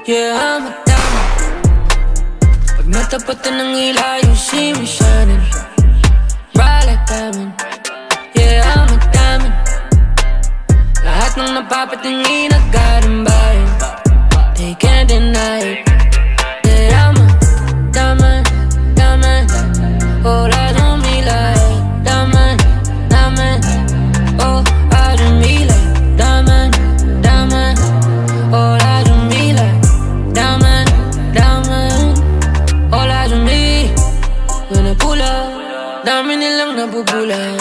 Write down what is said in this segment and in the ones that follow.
Yeah, I'm a diamond. Pag natapatan ng ilaw, you see me shining bright like diamond. Yeah, I'm a diamond. Lahat ng napapatingin nagkarambayan, they can't deny it. Yeah, I'm a diamond, diamond. All eyes on me like diamond, diamond. Oh, eyes on me like diamond, diamond. All eyes on me like diamond, diamond. All eyes on me when I pull up. Dami nilang nabubula,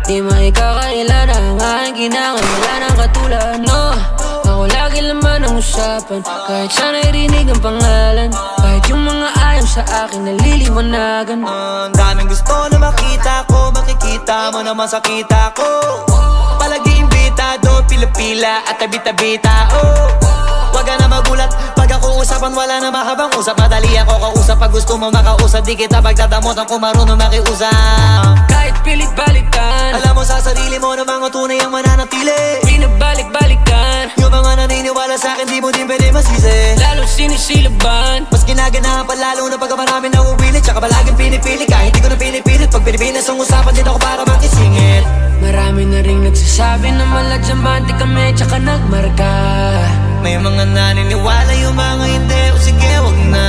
di maikakailan ang aking kinakailan ng katulad. No, ako lagi laman ang usapan, kahit siya narinig ang pangalan, kahit yung mga ayaw sa akin naliliwanagan. Daming gusto na makita ko, makikita mo naman sa kita ko. Palagi imbitado, pila-pila at tabi-tabi tao. Wag ka na magulat, pag ako usapan wala na mahabang usap. Madali ako kausap, pag gusto mo makausap, di kita pagdadamutan kung marunong makiusap. Kahit pilit balikan, alam mo sa sarili mo na mga tunay ang mananatili. Pinabalik-balikan, yung mga naniniwala sa akin di mo din pwede masisi. lalo sinisilaban, mas ginaganahan pa lalo na pagka marami na uwilit. Tsaka palaging pinipili kahit di ko na pinipilit. Pag Pilipinas ang usapan dito ako para makisingit. marami na ring nagsasabi na maladyamante kami tsaka nagmarka. May mga naniniwala, yung mga hindi. O sige, wag na.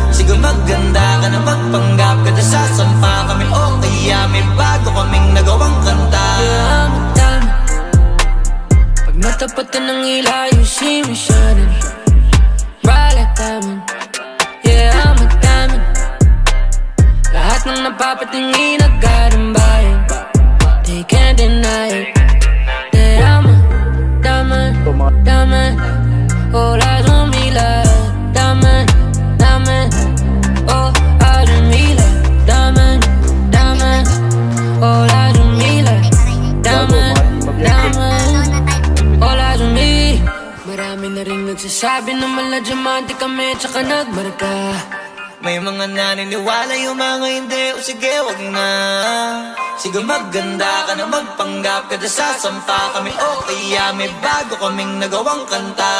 Sige, maganda ka na, magpanggap ka na, sasampa kami. O kaya may bago kaming nagawang kanta. Yeah, I'm a diamond. Pag natapatan ng ilaw, you see me shining bright like diamond. Yeah, I'm a diamond. Lahat ng napapatingin nagkarambayan, they can't deny it. Yeah, I'm a diamond, diamond. All eyes on me like diamond, diamond. Oh, eyes on me like diamond, diamond. All eyes on me like diamond, diamond. All eyes on me. Marami na ring nagsasabi na maladyamante kami tsaka nagmarka. May mga naniniwala, yung mga hindi. O sige, wag na. Sige, maganda ka na, magpanggap ka na, sasampa kami. O kaya may bago kaming nagawang kanta.